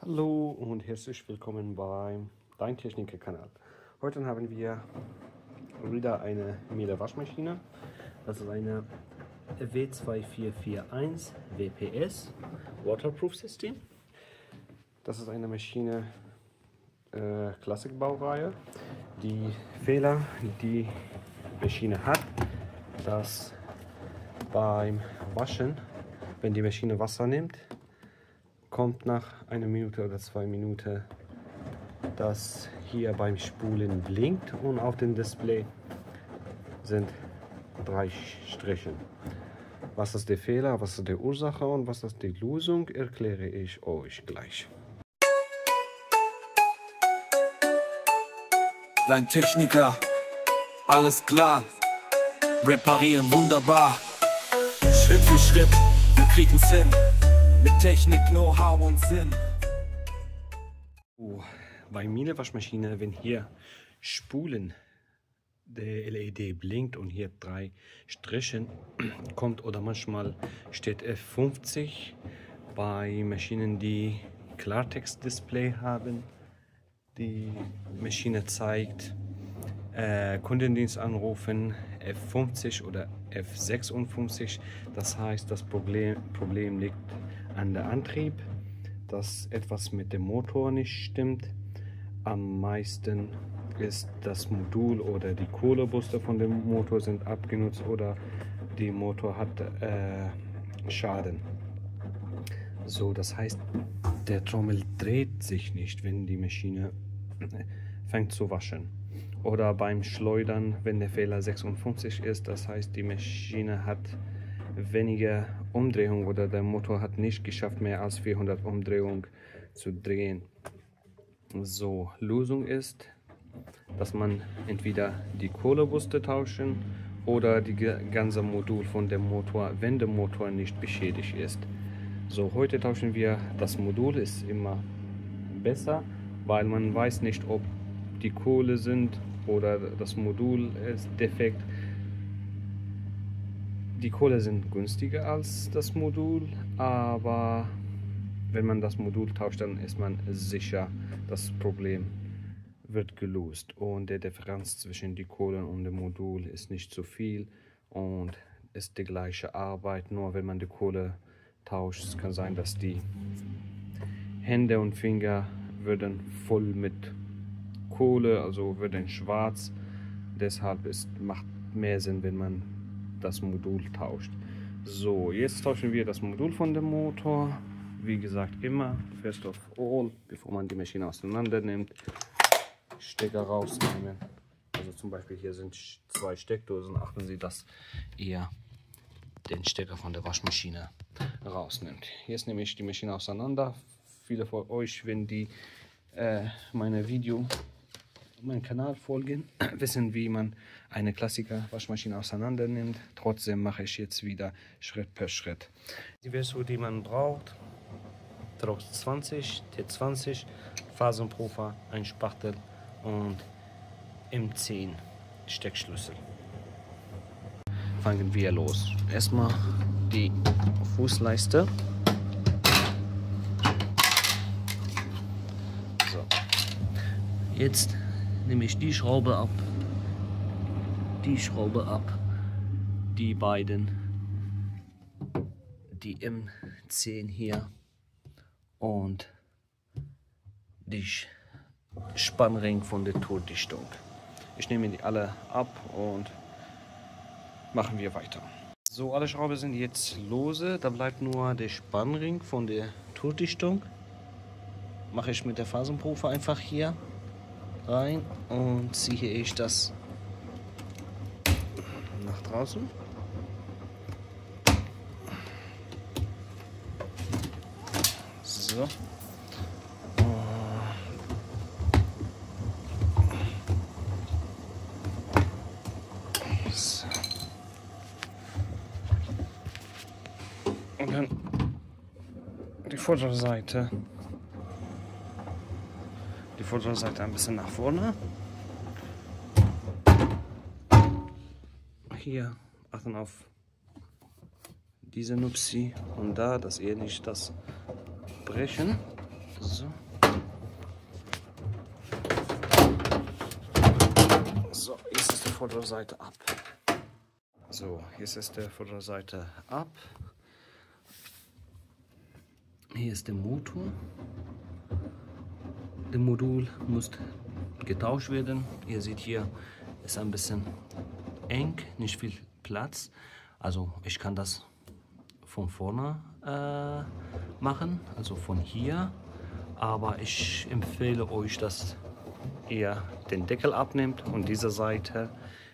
Hallo und herzlich willkommen beim Dein Techniker-Kanal. Heute haben wir wieder eine Miele Waschmaschine. Das ist eine W2441 WPS Waterproof System. Das ist eine Maschine Klassikbaureihe. Die Fehler, die Maschine hat, dass beim Waschen, wenn die Maschine Wasser nimmt, kommt nach einer Minute oder 2 Minuten, dass hier beim Spulen blinkt und auf dem Display sind 3 Striche. Was ist der Fehler, was ist die Ursache und was ist die Lösung, erkläre ich euch gleich. Dein Techniker, alles klar, reparieren wunderbar. Schritt für Schritt, wir kriegen's hin, mit Technik, Know-how und Sinn. Bei Miele Waschmaschine, wenn hier Spulen, der LED blinkt und hier 3 Strichen kommt oder manchmal steht F50 bei Maschinen, die Klartext-Display haben. Die Maschine zeigt Kundendienst anrufen F50 oder F56. Das heißt, das Problem liegt an der Antrieb, dass etwas mit dem Motor nicht stimmt. Am meisten ist das Modul oder die Kohlebuster von dem Motor sind abgenutzt oder der Motor hat Schaden. So, das heißt, der Trommel dreht sich nicht, wenn die Maschine fängt zu waschen. Oder beim Schleudern, wenn der Fehler 56 ist, das heißt, die Maschine hat weniger Umdrehung oder der Motor hat nicht geschafft, mehr als 400 Umdrehungen zu drehen. So, Lösung ist, dass man entweder die Kohlebuster tauschen oder die ganze Modul von dem Motor, wenn der Motor nicht beschädigt ist. So, heute tauschen wir das Modul, ist immer besser, weil man weiß nicht, ob die Kohle sind oder das Modul ist defekt. Die Kohle sind günstiger als das Modul, aber wenn man das Modul tauscht, dann ist man sicher, das Problem wird gelöst und der Differenz zwischen die Kohle und dem Modul ist nicht so viel und ist die gleiche Arbeit, nur wenn man die Kohle tauscht, es kann sein, dass die Hände und Finger würden voll mit Kohle, also würden schwarz. Deshalb macht mehr Sinn, wenn man das Modul tauscht. So, jetzt tauschen wir das Modul von dem Motor. Wie gesagt, immer first of all, bevor man die Maschine auseinander nimmt, Stecker rausnehmen. Also zum Beispiel hier sind 2 Steckdosen. Achten Sie, dass ihr den Stecker von der Waschmaschine rausnimmt. Jetzt nehme ich die Maschine auseinander. Viele von euch, wenn die meinen Kanal folgen, wissen, wie man eine Klassiker-Waschmaschine auseinander nimmt. Trotzdem mache ich jetzt wieder Schritt per Schritt. Die Version, die man braucht: Trox 20, T20, Phasenpuffer, ein Spachtel und M10 Steckschlüssel. Fangen wir los. Erstmal die Fußleiste. So. Jetzt nehme ich die Schraube ab, die beiden, die M10 hier und die Spannring von der Tordichtung. Ich nehme die alle ab und machen wir weiter. So, alle Schrauben sind jetzt lose, da bleibt nur der Spannring von der Tordichtung. Mache ich mit der Phasenpuffer einfach hier rein und ziehe ich das nach draußen. So. So. Und dann die Vorderseite. Die Vorderseite ein bisschen nach vorne. Hier achten auf diese Nupsi und da, dass ihr nicht das brechen. So. So, jetzt ist die Vorderseite ab. So, jetzt ist der Vorderseite ab. Hier ist der Motor. Das Modul muss getauscht werden. Ihr seht hier, ist ein bisschen eng, nicht viel Platz. Also ich kann das von vorne machen, also von hier. Aber ich empfehle euch, dass ihr den Deckel abnimmt und diese Seite,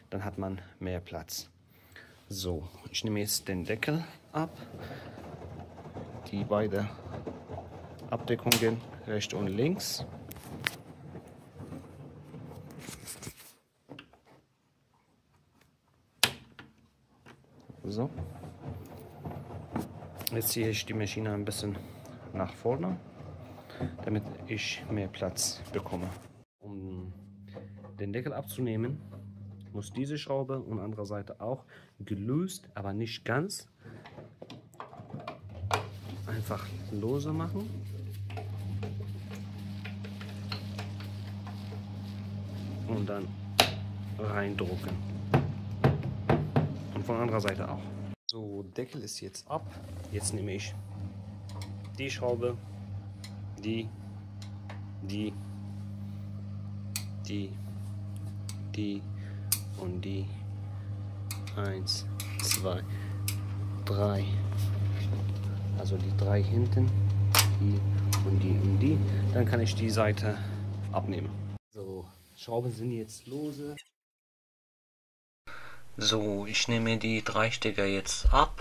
dann hat man mehr Platz. So, ich nehme jetzt den Deckel ab. Die beiden Abdeckungen rechts und links. So. Jetzt ziehe ich die Maschine ein bisschen nach vorne, damit ich mehr Platz bekomme. Um den Deckel abzunehmen, muss diese Schraube und andere Seite auch gelöst, aber nicht ganz. Einfach lose machen. Und dann reindrücken. Und von anderer Seite auch. So, Deckel ist jetzt ab. Jetzt nehme ich die Schraube, die und die. 1, 2, 3. Also die 3 hinten, die und die und die. Dann kann ich die Seite abnehmen. So, Schrauben sind jetzt lose. So, ich nehme die 3 Stecker jetzt ab.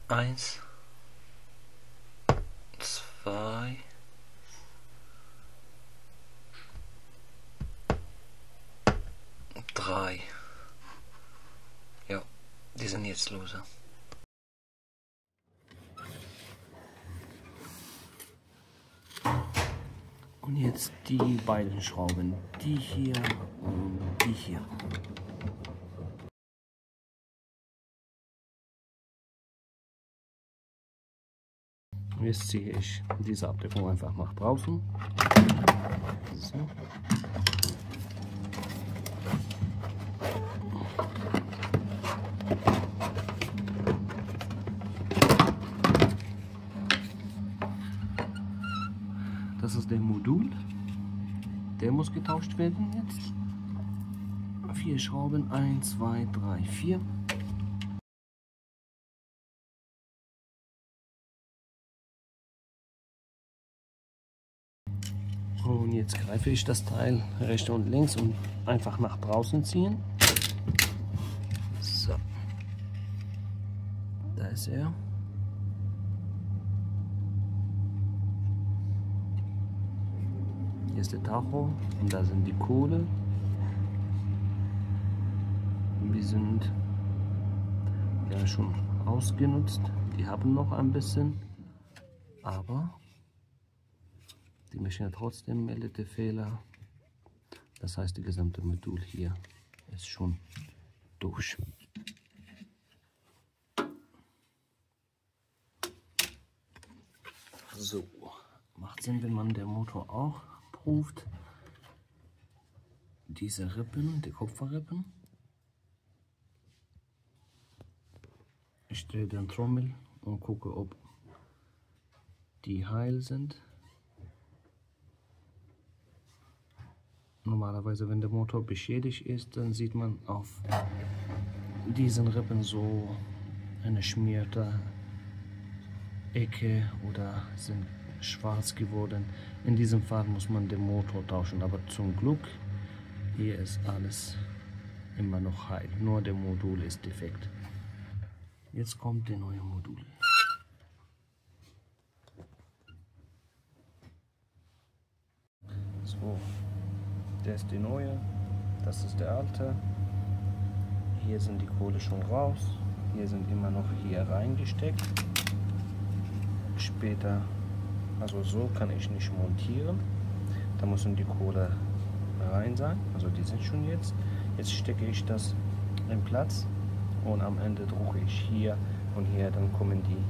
1, 2, 3. Ja, die sind jetzt lose. Und jetzt die beiden Schrauben, die hier und die hier. Jetzt ziehe ich diese Abdeckung einfach nach draußen. So. Das ist der Modul. Der muss getauscht werden jetzt. 4 Schrauben, 1, 2, 3, 4. Und jetzt greife ich das Teil rechts und links und einfach nach draußen ziehen. So. Da ist er. Hier ist der Tacho und da sind die Kohle. Die sind ja schon ausgenutzt. Die haben noch ein bisschen, aber die Maschine trotzdem meldet Fehler. Das heißt, die gesamte Modul hier ist schon durch. So, macht Sinn, wenn man den Motor auch ruft. Diese Rippen, die Kupferrippen. Ich drehe den Trommel und gucke, ob die heil sind. Normalerweise, wenn der Motor beschädigt ist, dann sieht man auf diesen Rippen so eine schmierte Ecke oder sind schwarz geworden. In diesem Fall muss man den Motor tauschen, aber zum Glück hier ist alles immer noch heil, nur der Modul ist defekt. Jetzt kommt der neue Modul. So, der ist die neue, das ist der alte. Hier sind die Kohle schon raus, hier sind immer noch hier reingesteckt. Später, also so kann ich nicht montieren, da müssen die Kohle rein sein, also die sind schon jetzt. Jetzt stecke ich das in Platz und am Ende drucke ich hier und hier, dann kommen die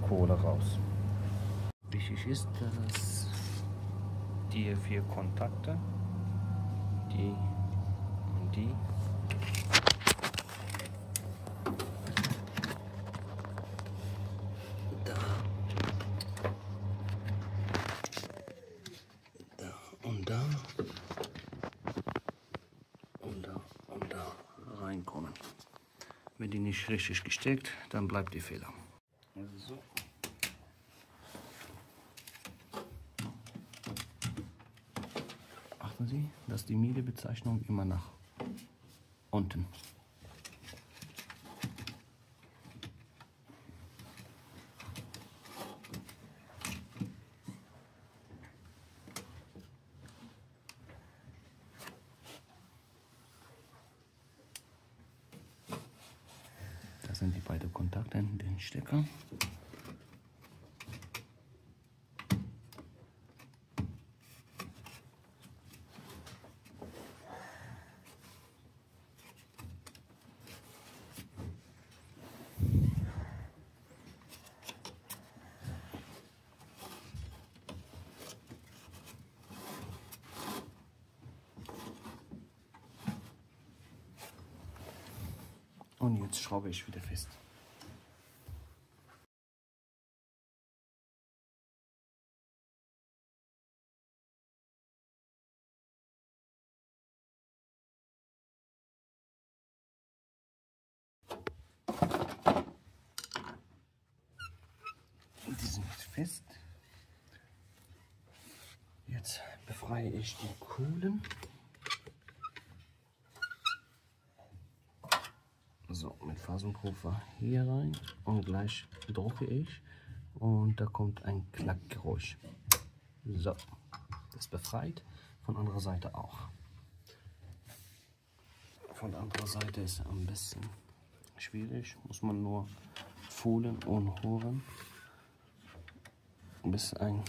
Kohle raus. Wichtig ist, dass die 4 Kontakte, die und die, da und da und da reinkommen. Wenn die nicht richtig gesteckt, dann bleibt die Fehler. So. Achten Sie, dass die Miele-Bezeichnung immer nach unten. Das sind die beiden Kontakte in den Stecker. Und jetzt schraube ich wieder fest. Die sind fest. Jetzt befreie ich die Kohlen. So, mit Phasenpuffer hier rein und gleich drücke ich und da kommt ein Klackgeräusch. So, das befreit. Von anderer Seite auch. Von der anderen Seite ist ein bisschen schwierig, muss man nur fühlen und hören, bis ein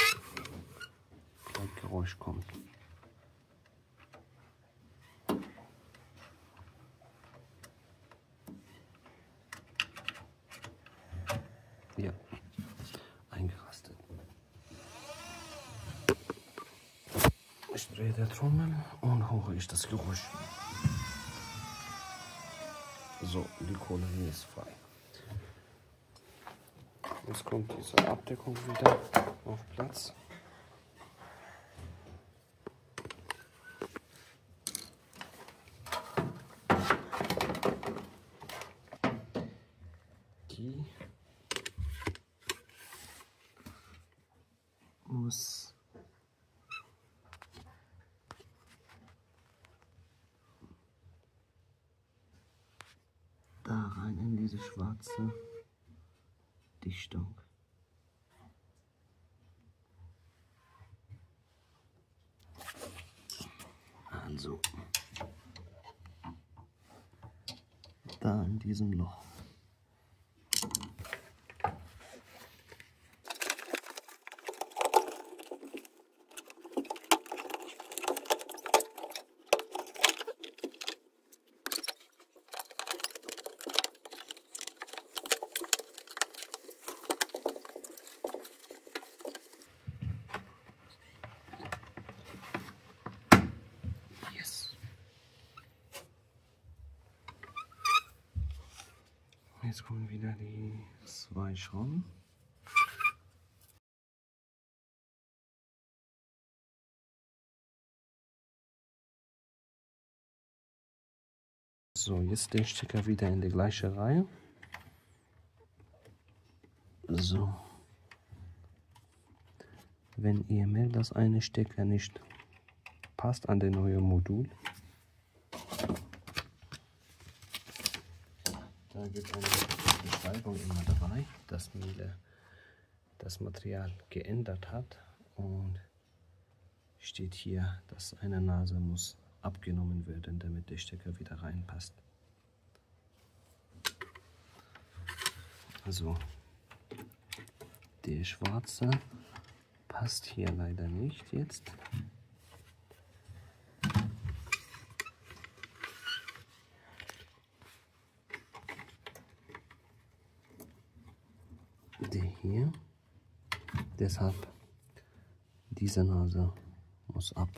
Klackgeräusch kommt. Ja, eingerastet. Ich drehe der Trommel und höre ich das Geräusch. So, die Kohle hier ist frei. Jetzt kommt diese Abdeckung wieder auf Platz. Die muss da rein in diese schwarze Dichtung. Also da in diesem Loch. Jetzt kommen wieder die 2 Schrauben. So, jetzt den Stecker wieder in die gleiche Reihe. So. Wenn ihr merkt, dass eine Stecker nicht passt an das neue Modul, da gibt es eine Beschreibung immer dabei, dass Miele das Material geändert hat und steht hier, dass eine Nase muss abgenommen werden, damit der Stecker wieder reinpasst. Also der schwarze passt hier leider nicht jetzt. Der hier. Deshalb diese Nase muss ab.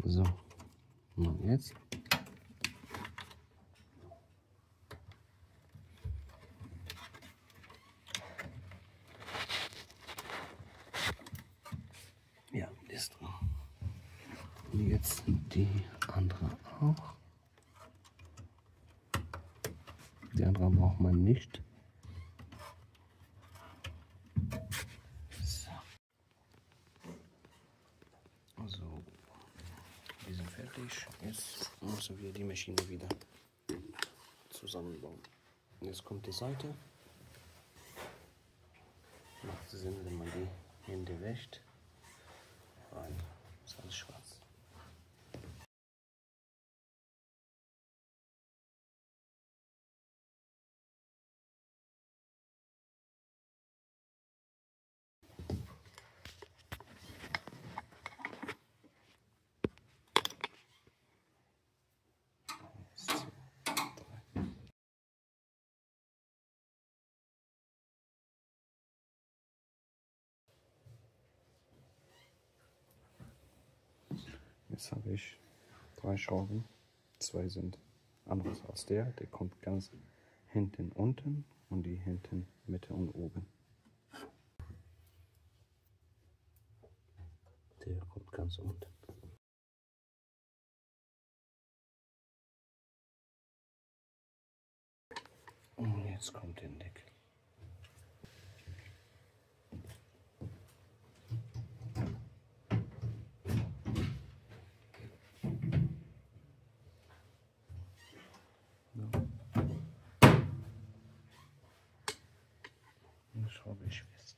So, und jetzt ja, ist drin. Und jetzt die andere auch. Die andere braucht man nicht. So, wir sind fertig. Jetzt müssen wir die Maschine wieder zusammenbauen. Jetzt kommt die Seite. Macht Sinn, wenn man die Hände wäscht, weil ist alles schwarz. Jetzt habe ich 3 Schrauben. 2 sind anders als der kommt ganz hinten unten und die hinten Mitte und oben. Der kommt ganz unten. Und jetzt kommt der Deckel. Schraube ich fest.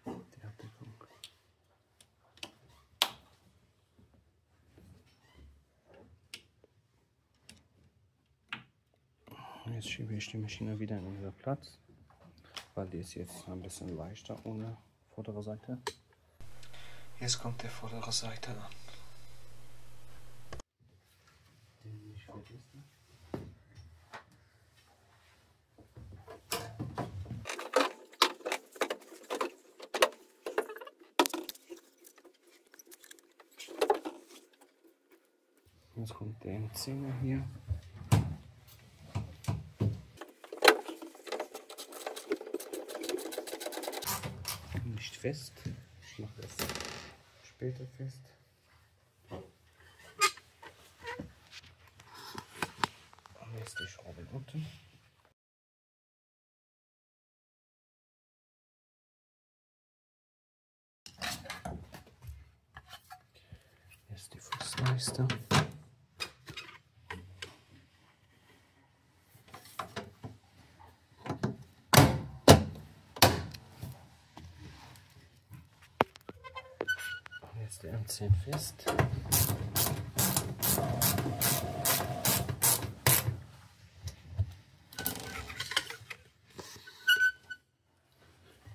Die Abdeckung. Jetzt schiebe ich die Maschine wieder in ihren Platz, weil die ist jetzt ein bisschen leichter ohne vordere Seite. Jetzt kommt der vordere Seite an. Nicht vergessen. Jetzt kommt der Zähler hier. Nicht fest. Ich mache das später fest. Und jetzt die Schraube unten. Jetzt die Fußleiste. Jetzt der M10 fest.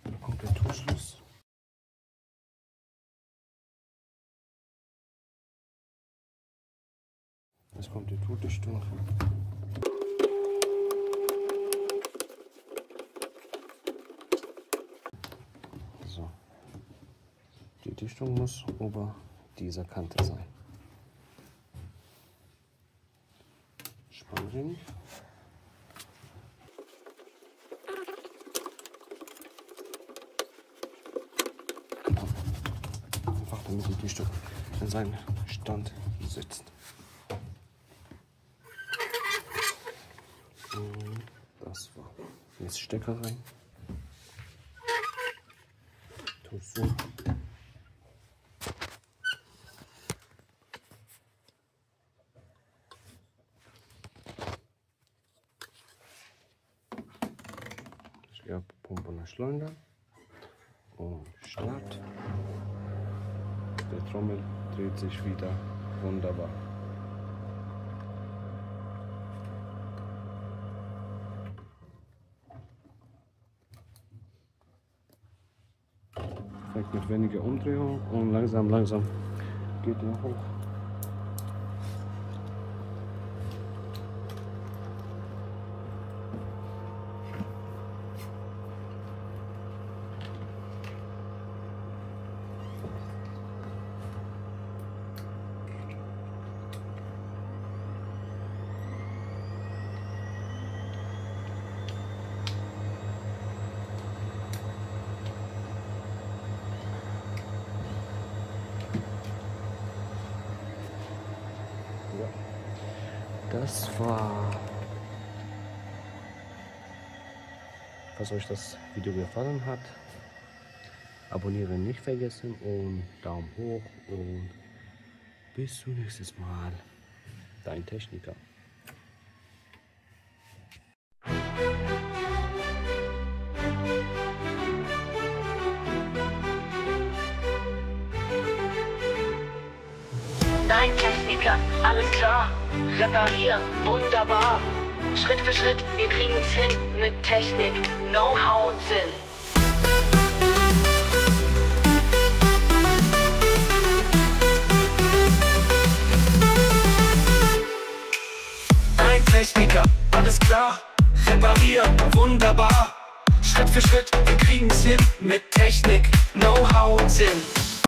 Dann kommt der Tuchschluss. Jetzt kommt die Tuchdichtung. So. Die Dichtung muss über dieser Kante sein. Spannring. Einfach damit die Dichtung in seinen Stand sitzt. Und das war. Jetzt Stecker rein. Tut so. Ja, Pumpe und Schleudern. Und Start. Die Trommel dreht sich wieder wunderbar. Vielleicht mit weniger Umdrehung und langsam geht er hoch. Das war. Falls euch das Video gefallen hat, abonnieren nicht vergessen und Daumen hoch und bis zum nächsten Mal. Dein Techniker. Dein Techniker, alles klar, reparieren, wunderbar. Schritt für Schritt, wir kriegen's hin, mit Technik, Know-how und Sinn. Dein Techniker, alles klar, reparieren, wunderbar. Schritt für Schritt, wir kriegen's hin, mit Technik, Know-how und Sinn.